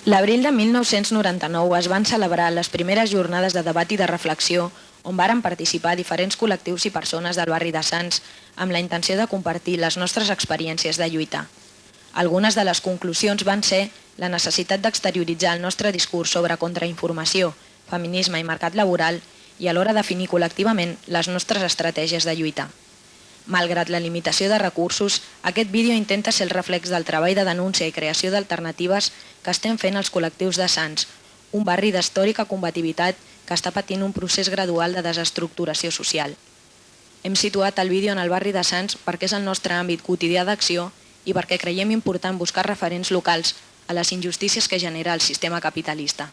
L'abril de 1999 es van celebrar les primeres jornades de debat i de reflexió on varen participar diferents col·lectius i persones del barri de Sants amb la intenció de compartir les nostres experiències de lluita. Algunes de les conclusions van ser la necessitat d'exterioritzar el nostre discurs sobre contrainformació, feminisme i mercat laboral i alhora definir col·lectivament les nostres estratègies de lluita. Malgrat la limitació de recursos, aquest vídeo intenta ser el reflex del treball de denúncia i creació d'alternatives que estem fent els col·lectius de Sants, un barri d'històrica combativitat que està patint un procés gradual de desestructuració social. Hem situat el vídeo en el barri de Sants perquè és el nostre àmbit quotidià d'acció i perquè creiem important buscar referents locals a les injustícies que genera el sistema capitalista.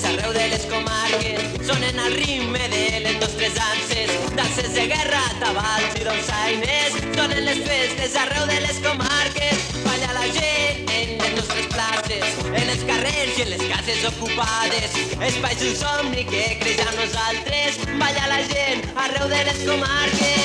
Arreu de les comarques sonen al ritme de les nostres anses, danses de guerra, tabals i dolçaines. Sonen les festes arreu de les comarques, balla la gent en les nostres places, en els carrers i en les cases ocupades. Espais d'un somni que creix a nosaltres, balla la gent arreu de les comarques.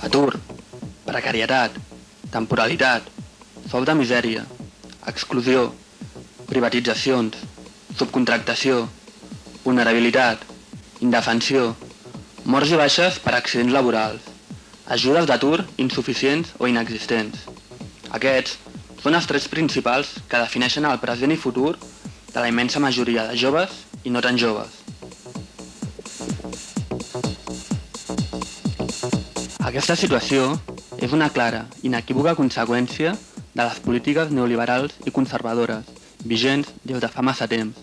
Atur, precarietat, temporalitat, sou de misèria, exclusió, privatitzacions, subcontractació, vulnerabilitat, indefensió, morts i baixes per accidents laborals, ajudes d'atur insuficients o inexistents. Aquests són els trets principals que defineixen el present i futur de la immensa majoria de joves i no tan joves. Aquesta situació és una clara i inequívoca conseqüència de les polítiques neoliberals i conservadores vigents des de fa massa temps,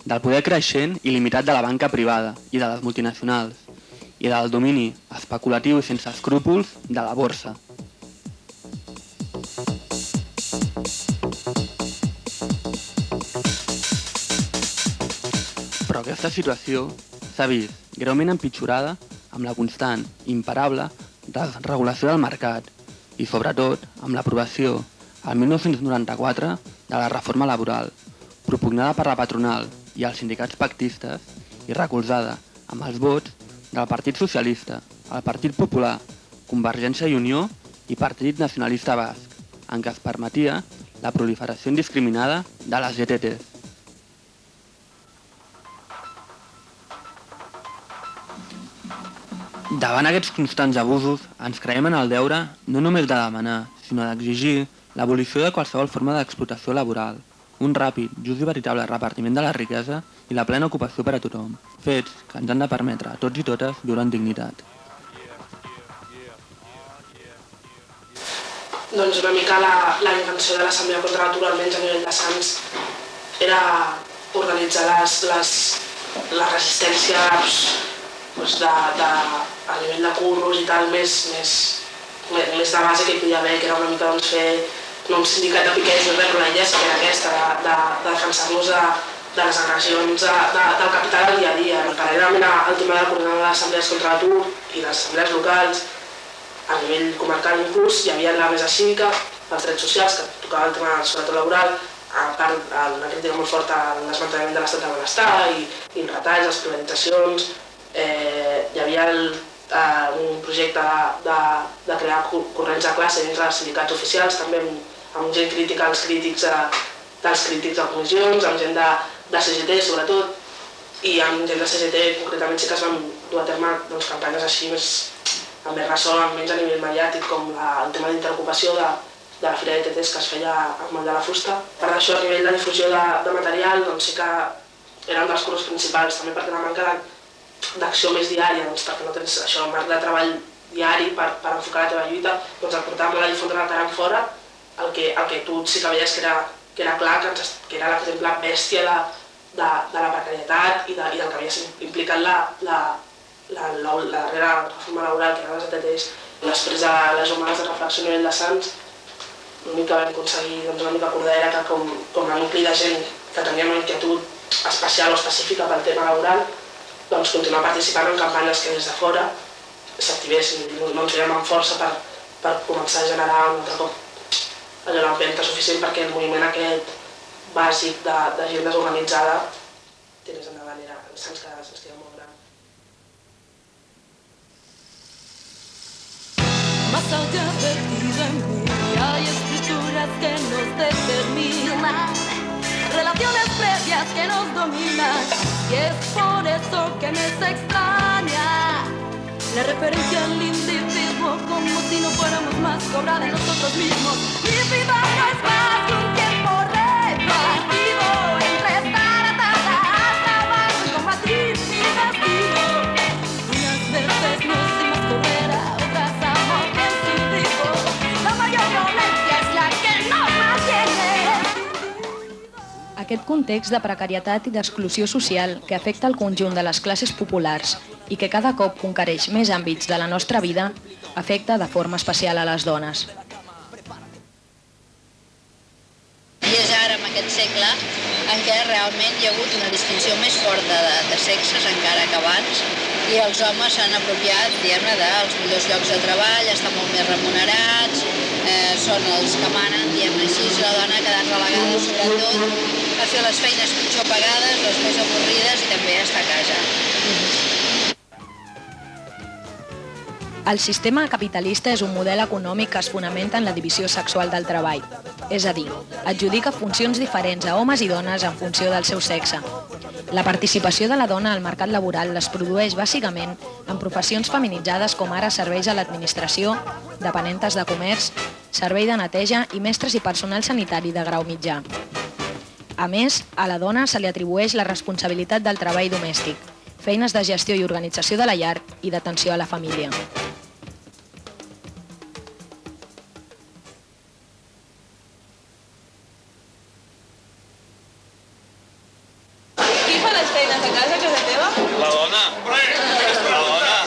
del poder creixent i limitat de la banca privada i de les multinacionals, i del domini especulatiu i sense escrúpols de la borsa. Però aquesta situació s'ha vist greument empitjorada amb la constant, imparable, desregulació del mercat i, sobretot, amb l'aprovació, el 1994, de la reforma laboral, propugnada per la patronal i els sindicats pactistes i recolzada amb els vots del Partit Socialista, el Partit Popular, Convergència i Unió i Partit Nacionalista Basc, en què es permetia la proliferació indiscriminada de les ETTs. Davant aquests constants abusos, ens creiem en el deure no només de demanar, sinó d'exigir l'abolició de qualsevol forma d'explotació laboral, un ràpid, just i veritable repartiment de la riquesa i la plena ocupació per a tothom, fets que ens han de permetre a tots i totes viure amb dignitat. Doncs una mica la intenció de l'Assemblea contra l'Atur, almenys a nivell de Sants, era organitzar les resistències a nivell de curros i tal, més de base que hi podia haver, que era una mica fer un sindicat de piquets, no res, però la idea que era aquesta, de defensar-nos de les agressions del capital al dia a dia. Paral·lelament al tema de coordinar les assemblees contra l'atur i les assemblees locals, a nivell comarcal inclús, hi havia la mesa cívica, els drets socials, que tocava el tema del sobretot laboral, a part una crítica molt forta al desmantellament de l'estat de benestar i retalls, les privatitzacions. Hi havia un projecte de crear corrents de classe dins dels sindicats oficials, també amb gent crítica als crítics dels crítics de comissions, amb gent de CGT sobretot, i amb gent de CGT concretament sí que es van dur a terme campanyes així amb més ressò, almenys a nivell mediàtic, com el tema d'interocupació de la Fira de TTs que es feia al Moll de la Fusta. Per això, a nivell de difusió de material, doncs sí que eren dels cursos principals, també perquè la manca d'acció més diària, doncs perquè no tens això, un marc de treball diari per enfocar la teva lluita, doncs el portava molt a difondre la cara en fora, el que tu sí que veies que era clar, que era l'exemple bèstia de la precarietat i del que havia implicat la darrera reforma laboral, que eren les ETTs. Després de les jornades de reflexió a nivell de Sants, l'únic que vam aconseguir una mica acordar era que com a nucli de gent que tenia una inquietud especial o específica pel tema laboral, doncs continuar participant en campanyes que des de fora s'activessin, no ens veiem amb força per començar a generar un altre cop allò l'empenta suficient perquè el moviment aquest bàsic de gent desorganitzada tirés endavant, se'ns queda molt gran. Más allá perdido en mí hay escrituras que nos determinan, relaciones previas que nos dominan, y es por eso que me es extraña la referencia al individuo, como si no fuéramos más que obra de nosotros mismos. Mi vida no es más que un tiempo repartido entre estar atada hasta abajo y combatir mi destino. Unas veces nos hicimos correr, otras amor que su rico. La mayor violencia es la que nos mantiene. Aquest context de precarietat i d'exclusió social que afecta el conjunt de les classes populars i que cada cop conquereix més àmbits de la nostra vida, afecta de forma especial a les dones. I és ara, en aquest segle, en què realment hi ha hagut una distinció més forta de sexes encara que abans, i els homes s'han apropiat, diguem-ne, dels millors llocs de treball, estan molt més remunerats, són els que manen, diguem-ne així, la dona ha quedat relegada sobretot a fer les feines pitjor pagades, les més avorrides i també a estar a casa. El sistema capitalista és un model econòmic que es fonamenta en la divisió sexual del treball, és a dir, adjudica funcions diferents a homes i dones en funció del seu sexe. La participació de la dona al mercat laboral es produeix bàsicament en professions feminitzades com ara serveis a l'administració, dependentes de comerç, servei de neteja i mestres i personal sanitari de grau mitjà. A més, a la dona se li atribueix la responsabilitat del treball domèstic, feines de gestió i organització de la llar i d'atenció a la família. Qui fa les feines a casa, casa teva? La dona. La dona.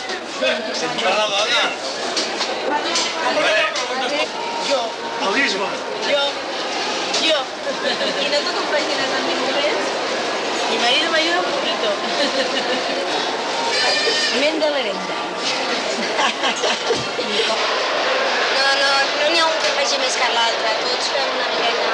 Sempre la dona. Jo. Elisma. Jo. ¿Y no te compaginas a ningún mes? Mi marido me ayuda un poquito. Menda la renta. No n'hi ha un que faci més que l'altre, tots fem una miqueta...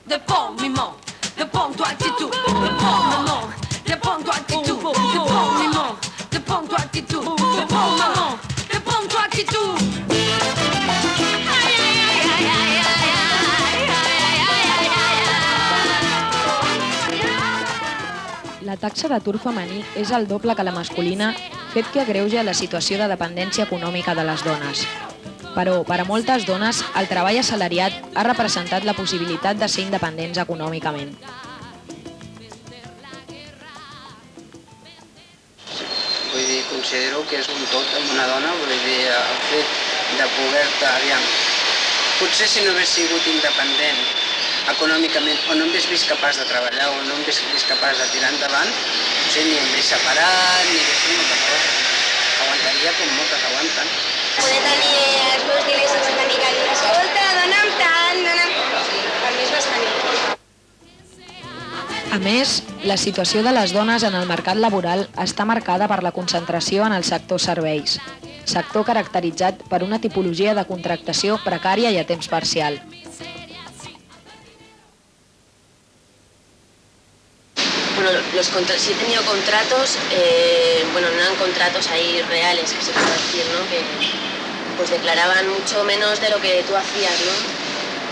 Dépend, maman, dépend toi actitud. Dépend, maman, dépend toi actitud. Dépend, maman, dépend toi actitud. Dépend, maman, dépend toi actitud. La taxa d'atur femení és el doble que la masculina, fet que agreuja la situació de dependència econòmica de les dones. Però, per a moltes dones, el treball assalariat ha representat la possibilitat de ser independents econòmicament. Vull dir, considero que és un tot amb una dona, vull dir, el fet de poder-te, aviam, potser si no hagués sigut independent econòmicament, o no em hagués vist capaç de treballar, o no em hagués vist capaç de tirar endavant, potser ni em hagués separat, ni hagués fet moltes coses. Aguantaria com moltes aguanten. Poder tenir els meus diners sense tenir que dir escolta, dona'm tant, Sí, per mi és bastant important. A més, la situació de les dones en el mercat laboral està marcada per la concentració en el sector serveis, sector caracteritzat per una tipologia de contractació precària i a temps parcial. Bueno, sí he tenido contratos, no eran contratos ahí reales, que se puede decir, ¿no? Que pues declaraban mucho menos de lo que tú hacías, ¿no?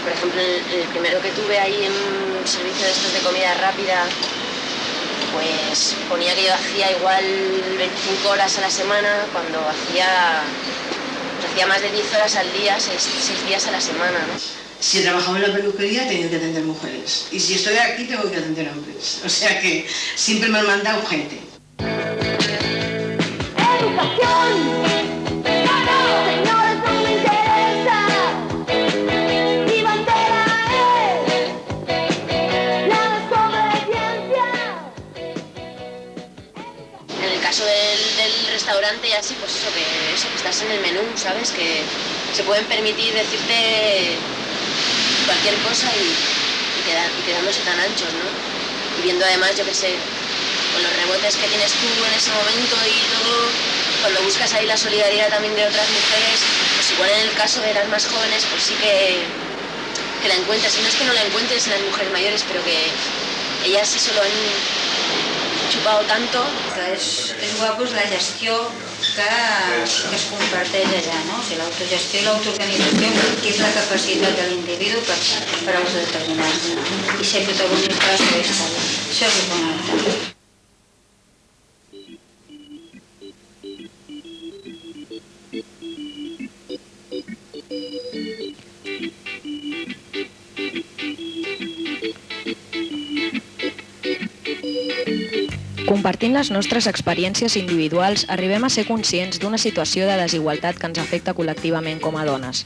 Por ejemplo, el primero que tuve ahí en servicio de estos de comida rápida, pues ponía que yo hacía igual 25 horas a la semana cuando hacía más de 10 horas al día, 6 días a la semana, ¿no? Si he trabajado en la peluquería he tenido que atender mujeres y si estoy aquí tengo que atender hombres, o sea que siempre me han mandado gente. ¡Educación! Del restaurante y así, pues eso que estás en el menú, ¿sabes? Que se pueden permitir decirte cualquier cosa y quedándose tan anchos, ¿no? Y viendo además, yo qué sé, con los rebotes que tienes tú en ese momento y todo, cuando buscas ahí la solidaridad también de otras mujeres, pues igual en el caso de las más jóvenes, pues sí que la encuentras. Y no es que no la encuentres en las mujeres mayores, pero que ellas sí se lo han xupado tanto. És guapo la gestió que es comparteix allà, no? O sigui, l'autogestió i l'autoorganització, que és la capacitat de l'individu per autodeterminar-se i ser protagonista de la seva història. Això és fonamental. Compartint les nostres experiències individuals, arribem a ser conscients d'una situació de desigualtat que ens afecta col·lectivament com a dones.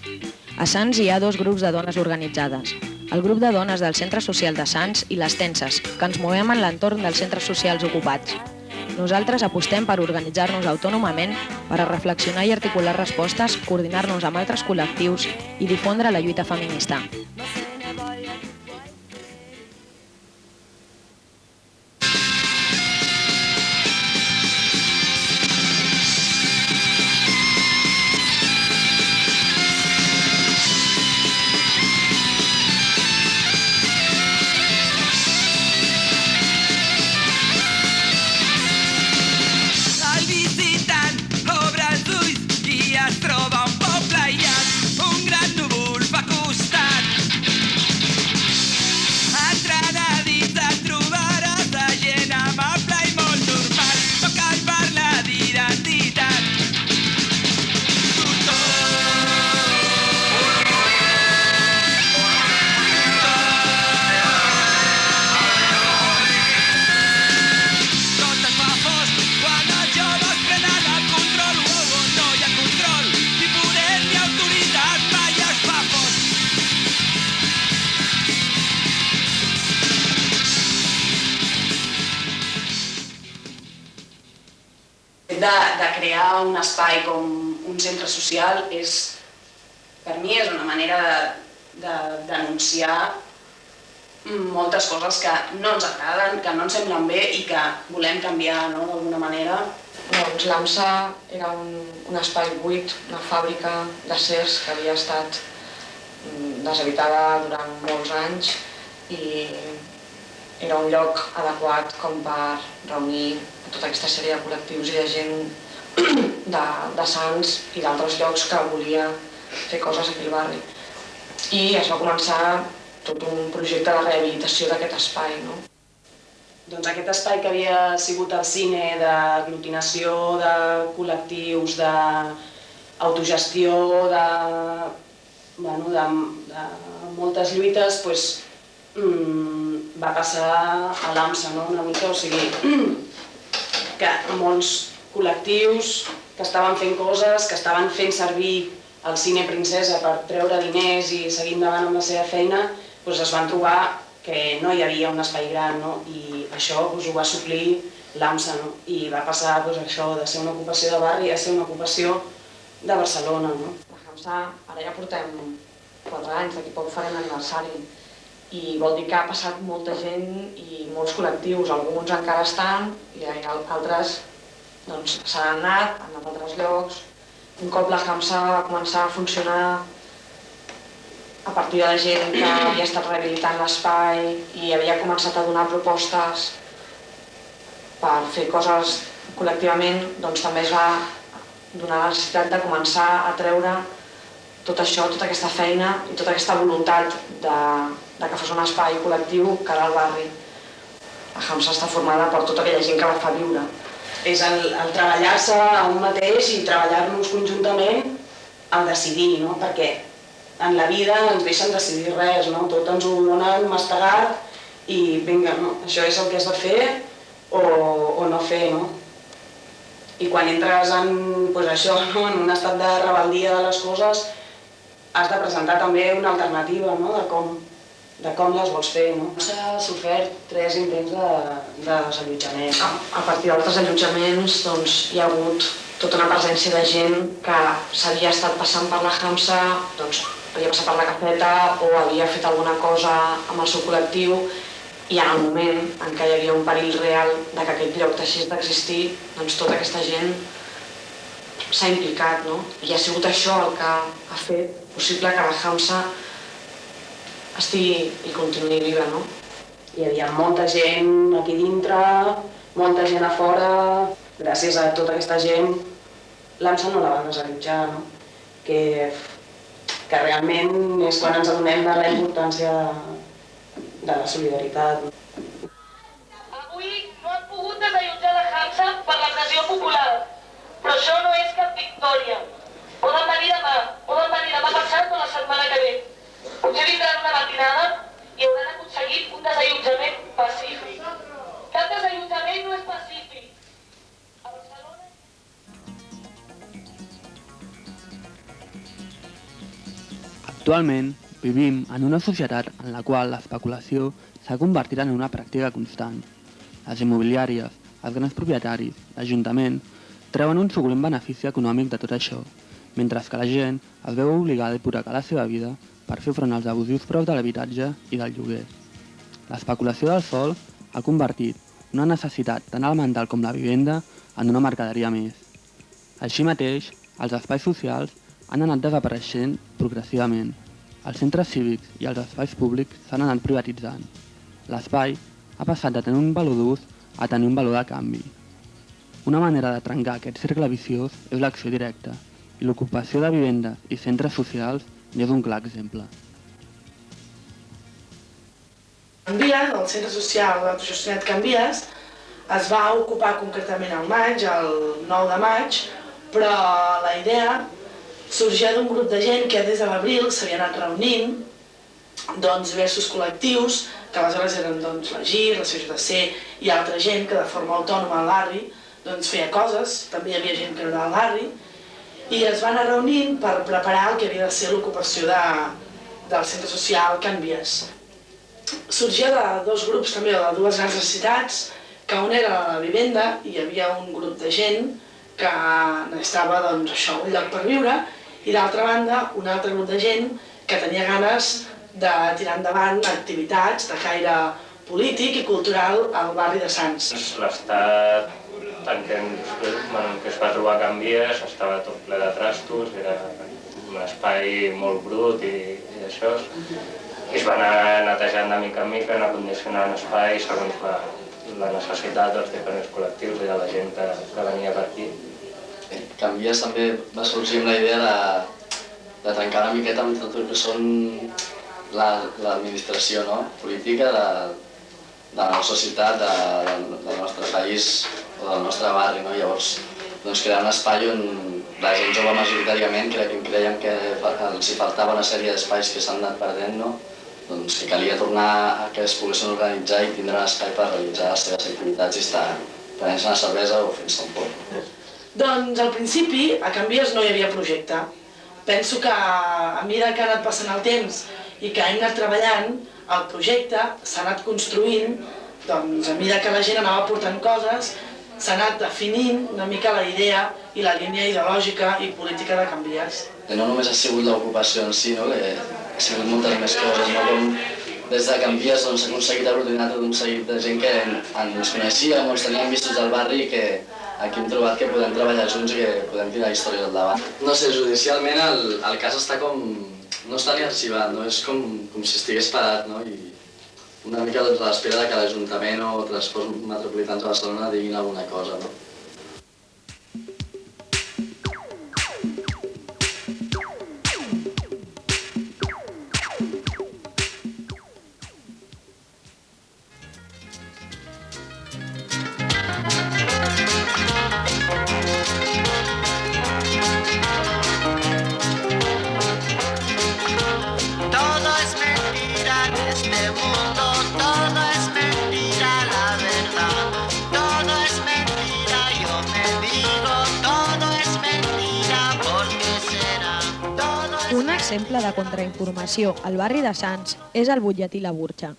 A Sants hi ha 2 grups de dones organitzades. El grup de dones del Centre Social de Sants i les Tenses, que ens movem en l'entorn dels centres socials ocupats. Nosaltres apostem per organitzar-nos autònomament, per a reflexionar i articular respostes, coordinar-nos amb altres col·lectius i difondre la lluita feminista. De crear un espai com un centre social per mi és una manera de denunciar moltes coses que no ens agraden, que no ens semblen bé i que volem canviar d'alguna manera. Doncs l'AMSA era un espai buit, una fàbrica d'acers que havia estat deshabitada durant molts anys i era un lloc adequat com per reunir tota aquesta sèrie de col·lectius i de gent de Sants i d'altres llocs que volia fer coses aquí al barri. I es va començar tot un projecte de rehabilitació d'aquest espai, no? Doncs aquest espai que havia sigut el cine d'aglutinació de col·lectius, d'autogestió, de moltes lluites, va passar a l'AMSA una mica, o sigui, que molts col·lectius que estaven fent coses, que estaven fent servir el cine Princesa per treure diners i seguir endavant amb la seva feina, es van trobar que no hi havia un espai gran i això ho va suplir l'AMSA i va passar això de ser una ocupació de barri a ser una ocupació de Barcelona. L'AMSA ara ja portem 4 anys, d'aquí poc farem l'aniversari i vol dir que ha passat molta gent i molts col·lectius, alguns encara estan i altres s'han anat a altres llocs. Un cop la AMSA va començar a funcionar a partir de la gent que havia estat rehabilitant l'espai i havia començat a donar propostes per fer coses col·lectivament, doncs també es va donar la necessitat de començar a treure tot això, tota aquesta feina i tota aquesta voluntat de que fos un espai col·lectiu cara al barri. La Hamsa està formada per tota aquella gent que la fa viure. És el treballar-se a un mateix i treballar-nos conjuntament al decidir, no? Perquè en la vida ens deixen decidir res, no? Tot ens ho donen mastegat i vinga, no? Això és el que has de fer o no fer, no? I quan entres en, doncs això, no? En un estat de rebel·lia de les coses, has de presentar també una alternativa, no? de com les vols fer, no? S'ha sofert 3 intents de desallotjament. A partir dels desallotjaments doncs, hi ha hagut tota una presència de gent que s'havia estat passant per la Hamsa, doncs havia passat per la cafeta o havia fet alguna cosa amb el seu col·lectiu i en el moment en què hi havia un perill real de que aquest lloc deixés d'existir, doncs tota aquesta gent s'ha implicat, no? I ha sigut això el que ha fet possible que la Hamsa estigui i continuï viva, no? Hi havia molta gent aquí dintre, molta gent a fora. Gràcies a tota aquesta gent, l'AMSA no la van desallotjar, no? Que realment és quan ens adonem de la importància de la solidaritat. Avui no han pogut desallotjar la Hamsa per la pressió popular, però això no és cap victòria. Poden venir demà passat o la setmana que ve. Potser vindran una matinada i hauran aconseguit un desallotjament pacífic. Cap desallotjament no és pacífic. A Barcelona... Actualment vivim en una societat en la qual l'especulació s'ha convertit en una pràctica constant. Les immobiliàries, els grans propietaris, l'Ajuntament, treuen un suculent benefici econòmic de tot això, mentre que la gent es veu obligada a hipotecar la seva vida per fer front als abusius preus de l'habitatge i del lloguer. L'especulació del sòl ha convertit una necessitat tan elemental com la vivenda en una mercaderia més. Així mateix, els espais socials han anat desapareixent progressivament. Els centres cívics i els espais públics s'han anat privatitzant. L'espai ha passat de tenir un valor d'ús a tenir un valor de canvi. Una manera de trencar aquest cercle viciós és l'acció directa, i l'ocupació de vivendes i centres socials n'és un clar exemple. Canvies, el centre social autogestionat Canvies, es va ocupar concretament al maig, el 9 de maig, però la idea sorgia d'un grup de gent que des de l'abril s'havia anat reunint diversos col·lectius, que aleshores eren la GIR, la CJC i altra gent que de forma autònoma al barri feia coses, també hi havia gent que no era al barri, i es van anar reunint per preparar el que havia de ser l'ocupació del centre social Canvies. Sorgia de 2 grups també, de 2 grans necessitats, que un era la vivenda i hi havia un grup de gent que necessitava un lloc per viure, i d'altra banda un altre grup de gent que tenia ganes de tirar endavant activitats de caire polític i cultural al barri de Sants. L'estat en què es va trobar Canvies estava tot ple de trastos, era un espai molt brut i això. I es va anar netejant de mica en mica, anar condicionant espai segons la necessitat dels diferents col·lectius i de la gent que venia per aquí. Canvies també va sorgir amb la idea de trencar una miqueta amb tot el que són l'administració política de la nostra ciutat, del nostre país o del nostre barri. Llavors, crear un espai on la gent jove majoritàriament creiem que els hi faltava una sèrie d'espais que s'han anat perdent, que calia tornar a que es poguessin organitzar i tindre un espai per realitzar les seves activitats i estar prenent una cervesa o fent-se un pot. Doncs al principi a Canvies no hi havia projecte. Penso que a mesura que ha anat passant el temps i que hem anat treballant, el projecte s'ha anat construint, a mesura que la gent anava portant coses, s'ha anat definint una mica la idea i la línia ideològica i política de Canvies. No només ha sigut l'ocupació en si, que ha sigut moltes més coses, com des de Canvies s'ha aconseguit aglutinar tot un seguit de gent que ens coneixíem o ens teníem vistos al barri i que aquí hem trobat que podem treballar junts i que podem tirar històries endavant. No sé, judicialment el cas està no està ni arxivat, és com si estigués parat, i una mica a l'espera que l'Ajuntament o Transports Metropolitans de Barcelona diguin alguna cosa. Un exemple de contrainformació al barri de Sants és el butlletí La Burxa.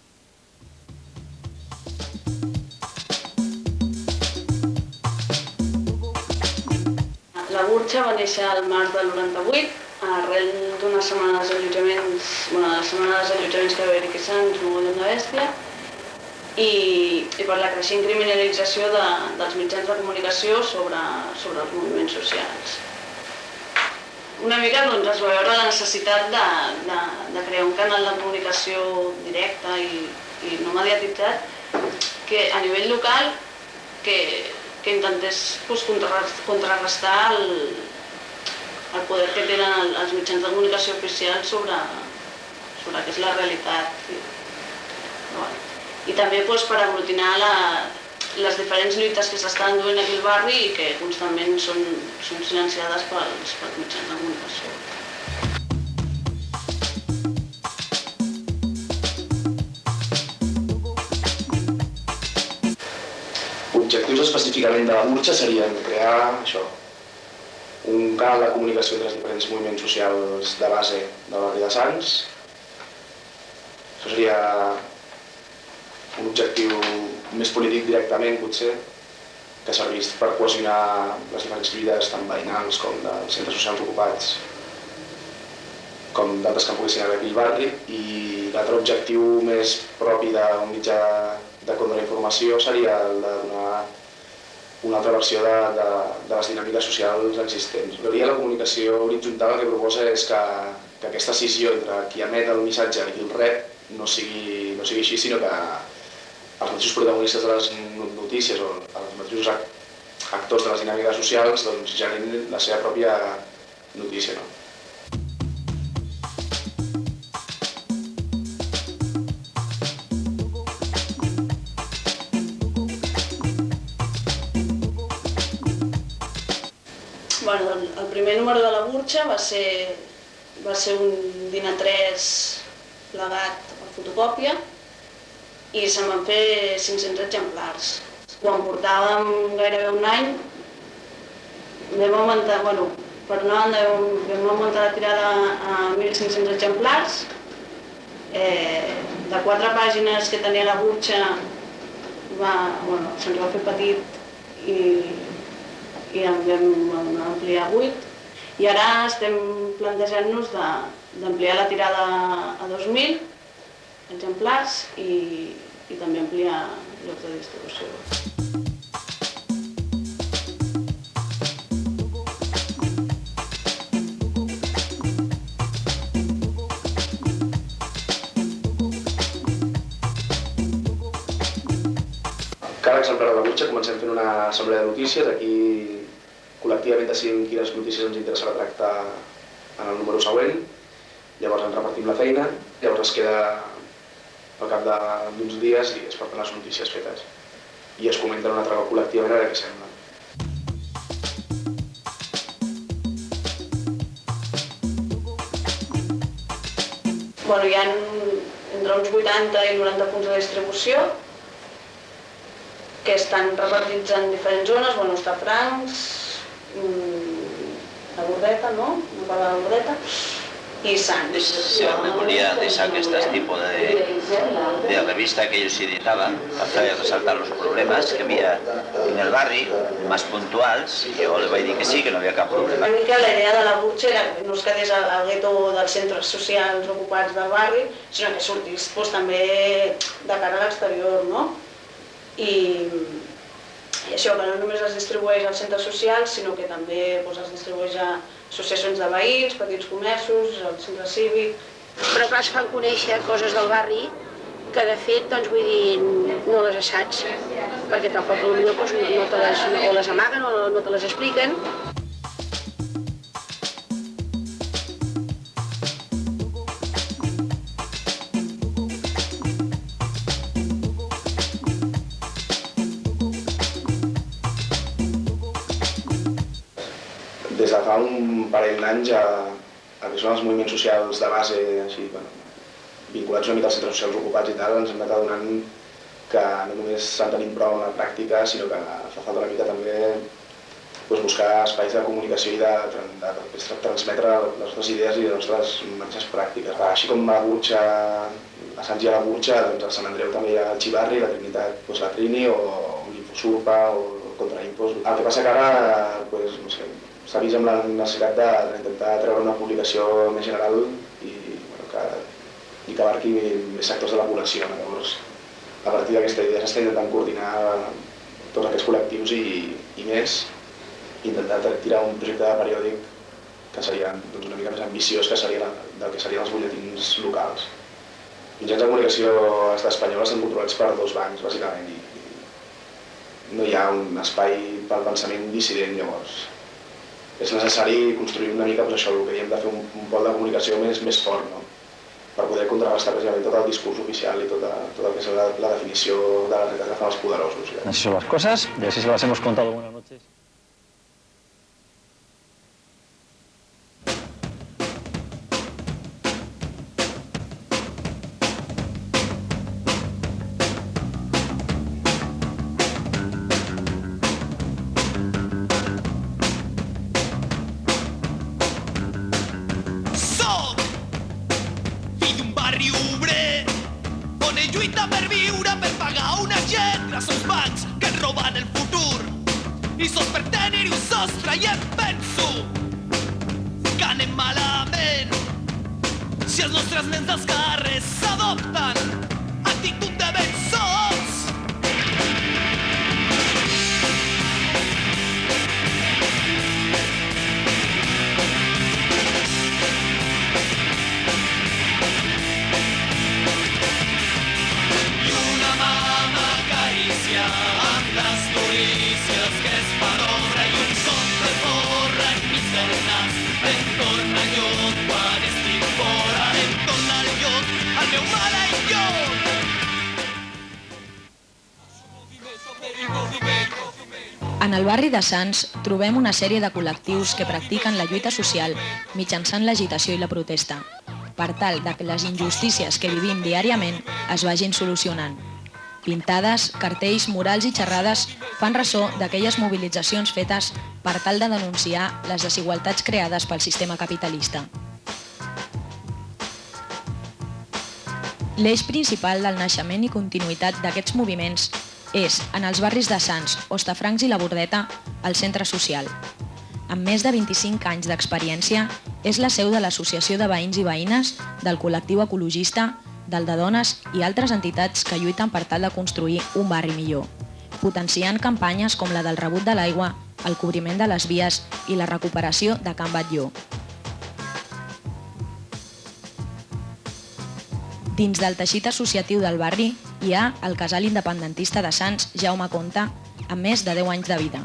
La Burxa va néixer al març del 98, arrel d'unes setmanes d'allotjaments, la setmana d'allotjaments que va haver-hi a Sants, Mogollon de Bèstia, i per la creixent criminalització dels mitjans de comunicació sobre els moviments socials. Una mica es va veure la necessitat de crear un canal de comunicació directe i no mediatitzat que a nivell local que intentés contrarrestar el poder que tenen els mitjans de comunicació oficials sobre què és la realitat. I també per aglutinar les diferents lluites que s'estan duent aquí al barri i que constantment són silenciades pels mitjans de comunicació. Objectius específicament de la Burxa serien crear un canal de comunicació entre els diferents moviments socials de base del barri de Sants. Això seria un objectiu més polític directament, potser, que servís per cohesionar les diferents lluites tant veïnals com dels centres socials ocupats, com d'altres que poguessin haver aquí al barri. I l'altre objectiu més propi d'un mitjà de contrainformació seria el de donar una altra versió de les dinàmiques socials existents. La comunicació horitzontal el que proposa és que aquesta escissió entre qui emet el missatge i qui el rep no sigui així, sinó que els mateixos protagonistes de les notícies o els mateixos actors de les dinàmiques socials generin la seva pròpia notícia. El primer número de la Burxa va ser un dinar 3 plegat per fotocòpia i se'n van fer 500 exemplars. Quan portàvem gairebé un any, vam augmentar, per una banda vam augmentar la tirada a 1.500 exemplars. De 4 pàgines que tenia la Burxa se'ns va fer petit i en vam ampliar 8. I ara estem plantejant-nos d'ampliar la tirada a 2.000 exemplars i també ampliar llocs de distribució. Cada exemplar de la Burxa comencem fent una assemblea de notícies. Aquí col·lectivament decidim quines notícies ens interessarà tractar en el número següent. Llavors ens repartim la feina, llavors es queda al cap d'uns dies i es porten les notícies fetes. I es comenten un altre cop col·lectivament a veure què sembla. Hi ha entre uns 80 i 90 punts de distribució que estan repartits en diferents zones. Està Francs, la Bordeta, no? No parla de la Bordeta. Y Sants. Se me ponía de sacar este tipo de revista que ellos editaban para resaltar los problemas que había en el barrio, más puntuals, i jo li vaig dir que sí, que no havia cap problema. Una mica la idea de la Burxa era que no es quedés al gueto dels centres socials ocupats del barri, sinó que sortís també de cara a l'exterior, no? I això, que no només es distribueix als centres socials, sinó que també es distribueix a associacions de veïns, petits comerços, al centre cívic. Però clar, es fan conèixer coses del barri que de fet, no les saps, perquè tampoc potser o les amaguen o no te les expliquen. Des de fa un parell d'anys el que són els moviments socials de base, vinculats una mica als centres socials ocupats i tal, ens hem anat adonant que no només se'n tenim prou en la pràctica, sinó que fa falta una mica també buscar espais de comunicació i de transmetre les nostres idees i les nostres mateixes pràctiques. Així com a Burxa, a Sants hi ha la Burxa, doncs a Sant Andreu també hi ha el Xivarri, la Trinitat, la Trini o l'Infosurpa o el Contraimpos. El que passa que ara s'ha vist amb la necessitat d'intentar treure una publicació més general i que abarqui més sectors de la població. Llavors, a partir d'aquesta idea s'està intentant coordinar tots aquests col·lectius i més, intentar tirar un projecte de periòdic que seria una mica més ambiciós que seria del que serien els butlletins locals. Els mitjans de comunicació espanyols estan controlats per dos bancs, bàsicament, i no hi ha un espai pel pensament dissident, llavors. És necessari construir una mica això, el que hem de fer un pol de comunicació més fort, no? Per poder contrarrestar precisament tot el discurs oficial i tot el que és la definició de la realitat que fan els poderosos. Así son las cosas, y así se las hemos contado. Buenas noches. En el barri de Sants trobem una sèrie de col·lectius que practiquen la lluita social mitjançant l'agitació i la protesta, per tal que les injustícies que vivim diàriament es vagin solucionant. Pintades, cartells, murals i xerrades fan ressò d'aquelles mobilitzacions fetes per tal de denunciar les desigualtats creades pel sistema capitalista. L'eix principal del naixement i continuïtat d'aquests moviments és, en els barris de Sants, Hostafrancs i la Bordeta, el centre social. Amb més de 25 anys d'experiència, és la seu de l'Associació de Veïns i Veïnes, del col·lectiu ecologista, del de dones i altres entitats que lluiten per tal de construir un barri millor, potenciant campanyes com la del rebut de l'aigua, el cobriment de les vies i la recuperació de Can Batlló. Dins del teixit associatiu del barri hi ha el casal independentista de Sants Jaume Comte, amb més de 10 anys de vida.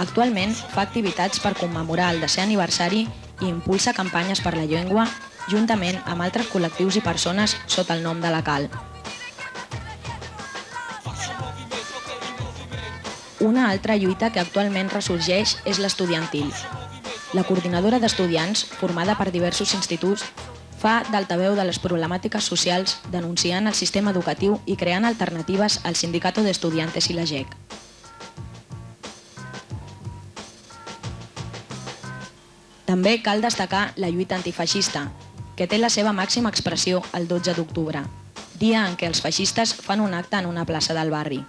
Actualment fa activitats per commemorar el 10è aniversari i impulsa campanyes per la llengua, juntament amb altres col·lectius i persones sota el nom de la Cal. Una altra lluita que actualment ressorgeix és l'estudiantil. La coordinadora d'estudiants, formada per diversos instituts, fa d'altaveu de les problemàtiques socials denunciant el sistema educatiu i creant alternatives al Sindicato de Estudiantes i la GEC. També cal destacar la lluita antifeixista, que té la seva màxima expressió el 12 d'octubre, dia en què els feixistes fan un acte en una plaça del barri.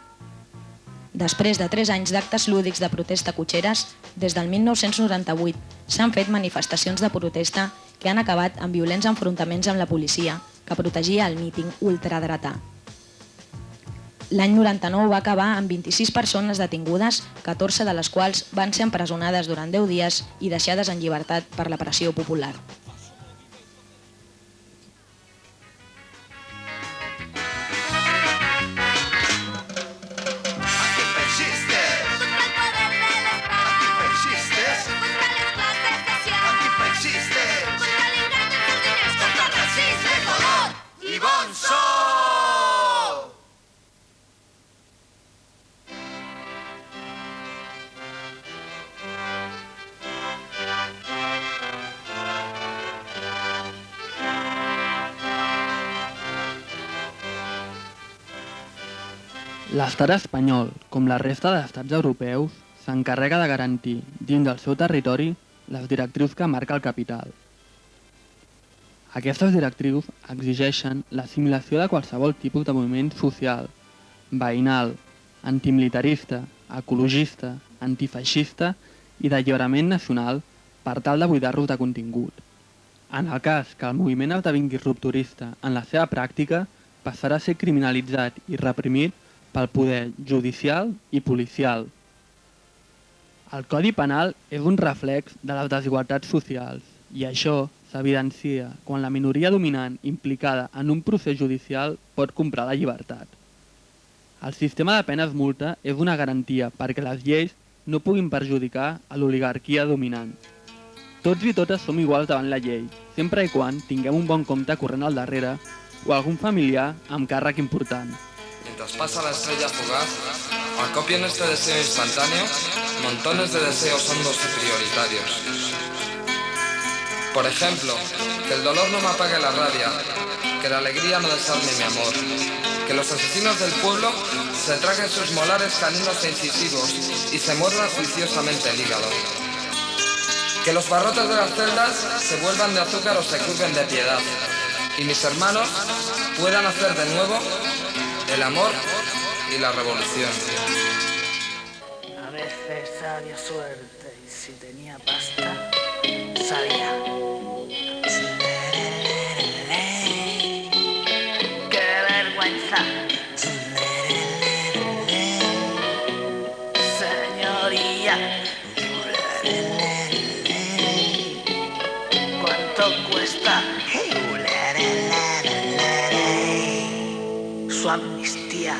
Després de 3 anys d'actes lúdics de protesta a cotxeres, des del 1998 s'han fet manifestacions de protesta que han acabat amb violents enfrontaments amb la policia que protegia el míting ultradretà. L'any 99 va acabar amb 26 persones detingudes, 14 de les quals van ser empresonades durant 10 dies i deixades en llibertat per la pressió popular. L'estat espanyol, com la resta d'estats europeus, s'encarrega de garantir, dins del seu territori, les directrius que marca el capital. Aquestes directrius exigeixen l'assimilació de qualsevol tipus de moviment social, veïnal, antimilitarista, ecologista, antifeixista i d'alliberament nacional per tal de buidar-los de contingut. En el cas que el moviment esdevingui rupturista en la seva pràctica, passarà a ser criminalitzat i reprimit pel poder judicial i policial. El Codi Penal és un reflex de les desigualtats socials i això s'evidencia quan la minoria dominant implicada en un procés judicial pot comprar la llibertat. El sistema de penes multa és una garantia perquè les lleis no puguin perjudicar a l'oligarquia dominant. Tots i totes som iguals davant la llei, sempre i quan tinguem un bon compte corrent al darrere o algun familiar amb càrrec important. Mientras pasa la estrella fugaz, acopian este deseo instantáneo, montones de deseos hondos y prioritarios. Por ejemplo, que el dolor no me apague la rabia, que la alegría no desarme mi amor, que los asesinos del pueblo se traguen sus molares caninos e incisivos y se muerdan juiciosamente el hígado. Que los barrotes de las celdas se vuelvan de azúcar o se curven de piedad, y mis hermanos puedan hacer de nuevo el amor y la revolución. A veces había suerte y si tenía pasta, salía. ¡Qué vergüenza! Señoría, ¿cuánto cuesta su amnistía?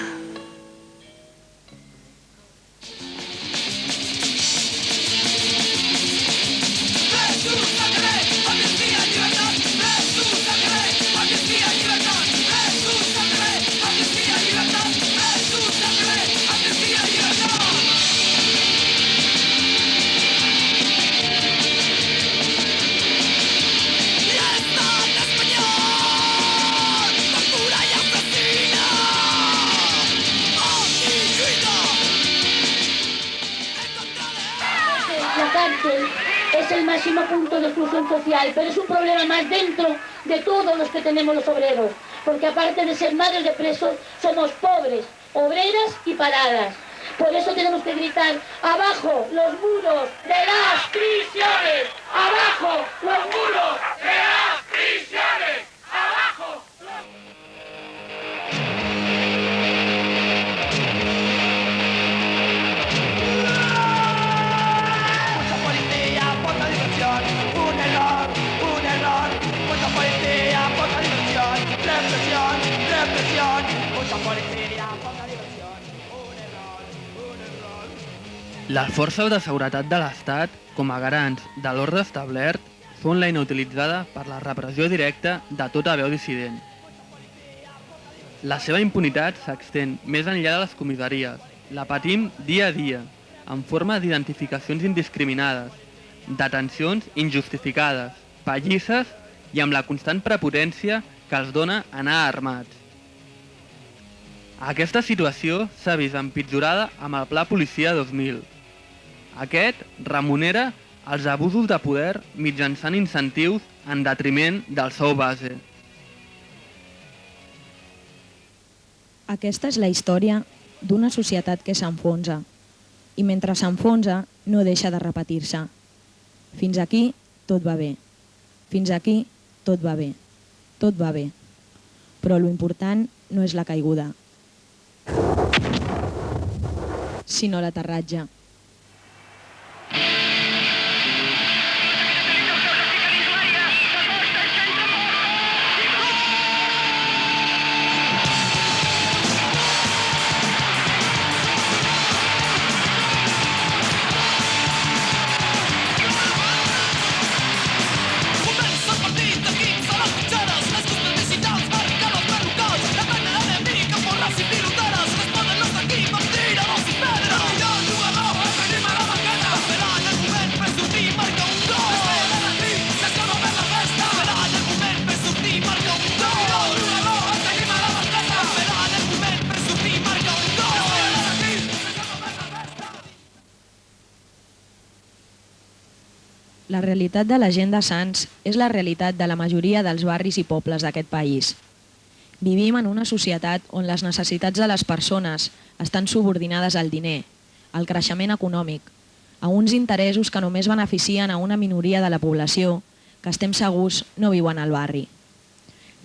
Es el máximo punto de exclusión social, pero es un problema más dentro de todos los que tenemos los obreros, porque aparte de ser madres de presos, somos pobres, obreras y paradas. Por eso tenemos que gritar, ¡abajo los muros de las prisiones! ¡Abajo los muros de las prisiones! ¡Abajo! Les forces de seguretat de l'Estat, com a garants de l'ordre establert, són l'eina utilitzada per la repressió directa de tota veu dissident. La seva impunitat s'extén més enllà de les comissaries. La patim dia a dia, en forma d'identificacions indiscriminades, detencions injustificades, pallisses i amb la constant prepotència que els dona anar armats. Aquesta situació s'ha vist empitjorada amb el Pla Policia 2000. Aquest remunera els abusos de poder mitjançant incentius en detriment del sou base. Aquesta és la història d'una societat que s'enfonsa i mentre s'enfonsa no deixa de repetir-se. Fins aquí tot va bé. Fins aquí tot va bé. Tot va bé. Però l'important no és la caiguda, sinó l'aterratge. Aquí, partida, dos y pedra. Yo, La realitat de la gent de Sants és la realitat de la majoria dels barris i pobles d'aquest país. Vivim en una societat on les necessitats de les persones estan subordinades al diner, al creixement econòmic, a uns interessos que només beneficien a una minoria de la població que estem segurs no viuen al barri.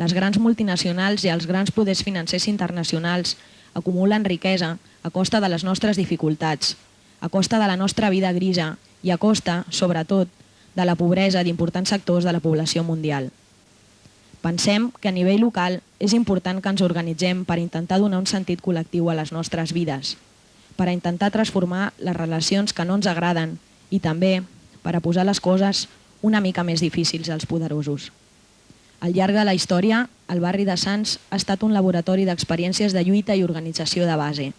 Les grans multinacionals i els grans poders financers internacionals acumulen riquesa a costa de les nostres dificultats, a costa de la nostra vida grisa i a costa, sobretot, de la pobresa d'importants sectors de la població mundial. Pensem que a nivell local és important que ens organitzem per intentar donar un sentit col·lectiu a les nostres vides, per a intentar transformar les relacions que no ens agraden i també per a posar les coses una mica més difícils als poderosos. Al llarg de la història, el barri de Sants ha estat un laboratori d'experiències de lluita i organització de base.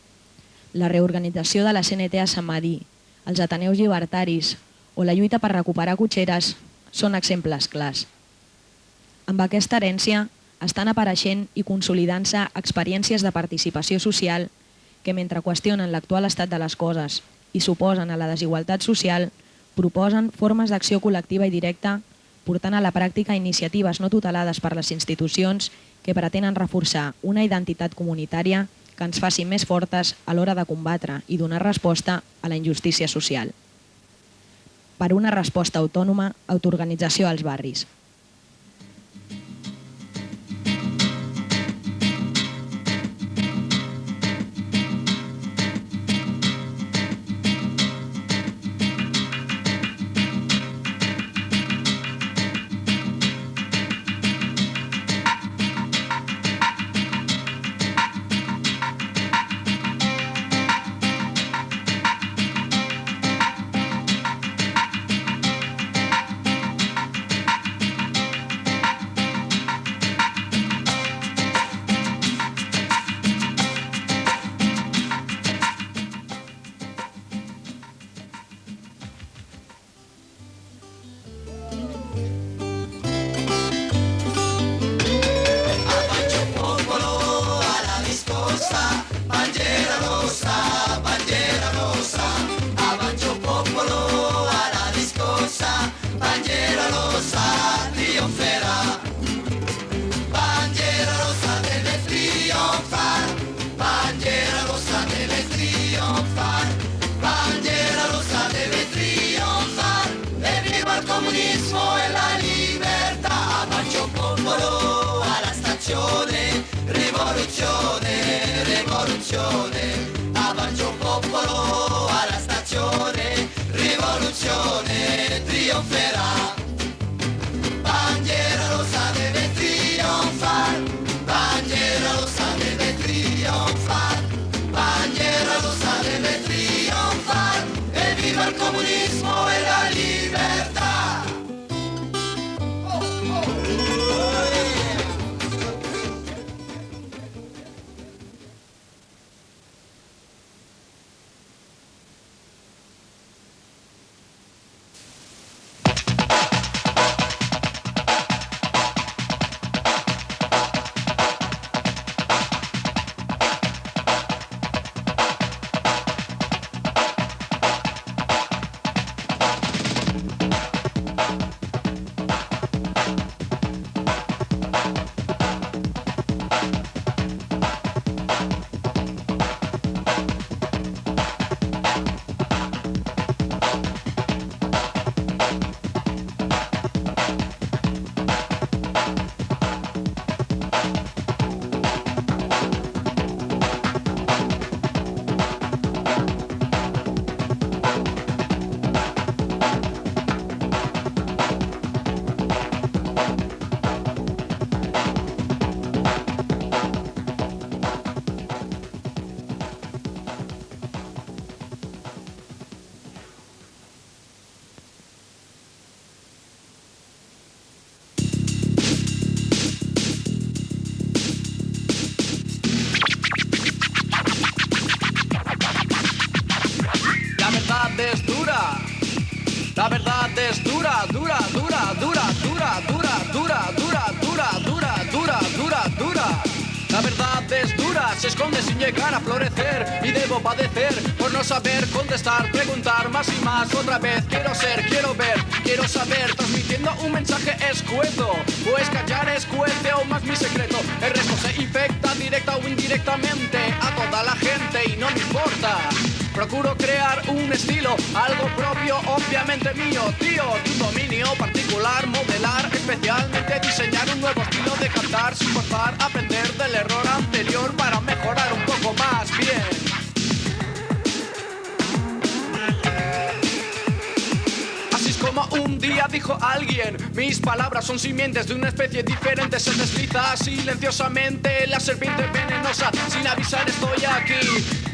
La reorganització de la CNT a Sant Medir, els Ateneus Llibertaris o la lluita per recuperar cotxeres són exemples clars. Amb aquesta herència estan apareixent i consolidant-se experiències de participació social que, mentre qüestionen l'actual estat de les coses i s'oposen a la desigualtat social, proposen formes d'acció col·lectiva i directa, portant a la pràctica iniciatives no tutelades per les institucions que pretenen reforçar una identitat comunitària que ens faci més fortes a l'hora de combatre i donar resposta a la injustícia social. Per una resposta autònoma, autoorganització als barris. Avanti popolo alla stazione, rivoluzione trionferà. Bandiera rossa deve trionfare, bandiera rossa deve trionfare, bandiera rossa deve trionfare, e viva il comunismo e la libertà. La verdad es dura, dura, dura, dura, dura, dura, dura, dura, dura, dura, dura, dura, dura. La verdad es dura, se esconde sin llegar a florecer. Y debo padecer por no saber contestar, preguntar más y más. Otra vez quiero ser, quiero ver, quiero saber, transmitiendo un mensaje escueto. Pues callar escuece aún más mi secreto. El resto se infecta directa o indirectamente a toda la gente y no me importa. Procuro crear un estilo, algo propio, obviamente mío, tío, de un dominio particular, modelar, especialmente diseñar un nuevo estilo de cantar sin forzar, aprender del error anterior para mejorar un poco más bien. Así es como un día dijo alguien, mis palabras son simientes de una especie diferente, se desliza silenciosamente la serpiente venenosa, sin avisar estoy aquí.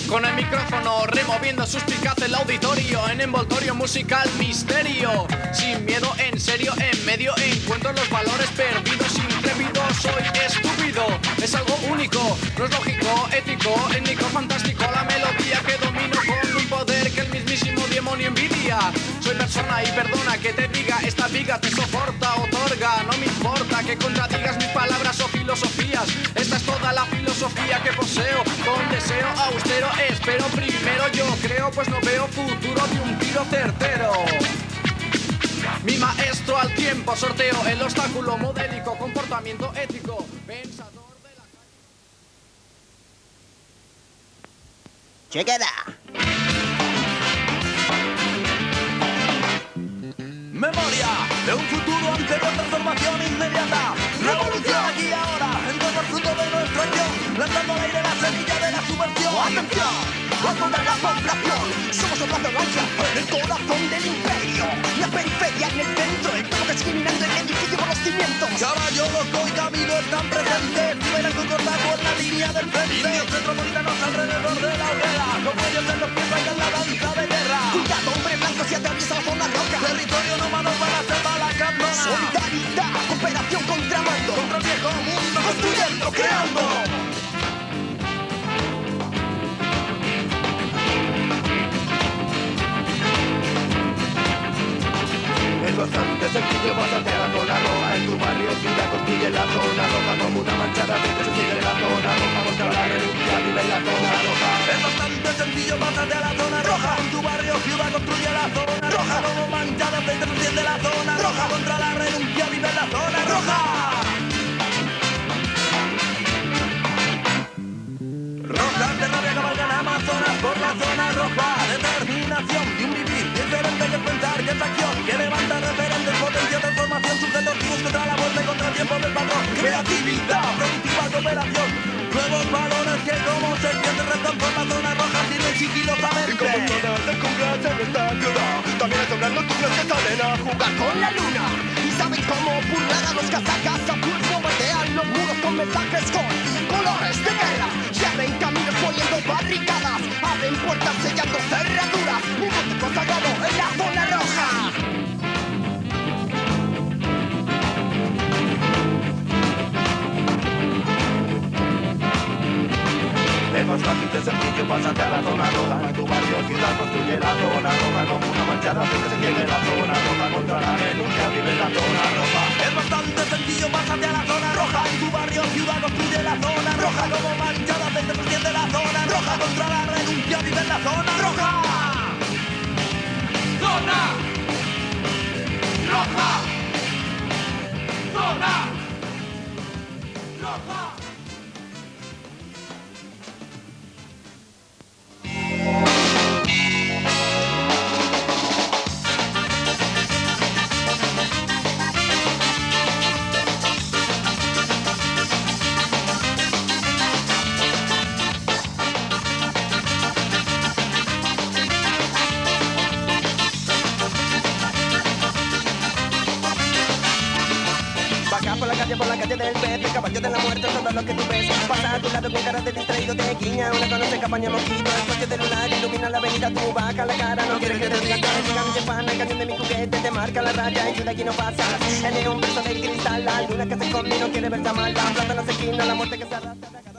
Con el micrófono removiendo suspicaz el auditorio en envoltorio musical misterio. Sin miedo, en serio, en medio encuentro los valores perdidos. Intrépido, soy estúpido. Es algo único, no es lógico, ético, étnico, fantástico. La melodía que domino con un poder que el mismísimo demonio envidia. Soy persona y perdona que te diga, esta viga te soporta, otorga. No me importa que contradigas mis palabras o filosofías. Esta es toda la filosofía que poseo, con deseo austero. Espero primero yo creo, pues no veo futuro de un tiro certero. Mi maestro al tiempo sorteo el obstáculo modélico, comportamiento ético, pensador de la... Chequeda. Memoria de un futuro anterior, transformación inmediata. Revolución aquí y ahora, en todo el fruto de nuestra acción, lanzando al aire la semilla de la subversión. ¡Atención! A toda la población, somos la avalancha en el corazón del imperio. La periferia en el centro, estamos discriminando el edificio por los cimientos. Caballo loco y camino están presentes, verán concordado en la línea del frente. Indios metropolitanos alrededor de la hoguera, con ellos en los pies bailan la danza de guerra. Cuidado, hombre blanco, si atraviesa la zona roja. Territorio nómado para selva la candona. Solidaridad, cooperación contra mando. Contra el viejo mundo, construyendo, creando. Es bastante sencillo, pásate a la zona roja. En tu barrio ciudad construye la zona roja. Como una manchada de se sigue la zona roja. Contra la renuncia vive la zona roja. Es bastante sencillo, pásate a la zona roja. En tu barrio ciudad construye la zona roja. Como manchada de se enciende la zona roja. Contra la renuncia vive la zona roja. Rojas de rabia cabalgan amazonas por la zona roja. Determinación de un vivir diferente que pensar que es acción. Que levanta referentes, potencia, transformación, sujetos vivos contra la muerte, contra el tiempo del patrón. Creatividad, productiva cooperación. Nuevos valores que como se entiende rezan por la zona roja sirven sigilosamente. Y como todas se cumplen en esta ciudad, también hay sobran nocturnos que salen a jugar con la luna. Y saben cómo burlar a los casacas, a pulso bombardean los muros con mensajes con colores de guerra. Se abren caminos poniendo barricadas, abren puertas sellando cerraduras. Un bote consagrado en la zona roja. Es más fácil de sencillo, pásate a la zona roja. En tu barrio ciudad construye la zona roja. Como una manchada siempre se tiene la zona roja. Contra la renuncia vive la zona roja. Es bastante sencillo, pásate a la zona roja. En tu barrio ciudad construye la zona roja. Como manchada se enciende la zona roja. Contra la renuncia vive la zona roja. Zona roja. Zona roja. Por la calle del Pepe, caballo de la muerte, todo lo que tú ves. Pasa a tu lado con cara de distraído, te guiña una conoce campaña mojito. El coche celular ilumina la avenida, tú baja la cara, no quieres que te digan que es cambio de pana, el cañón de mi juguete te marca la raya y tú de aquí no pasas. El neón verso del cristal, la luna que se esconde y no quiere verse mal, la plata no se quina, la muerte que se arrastra.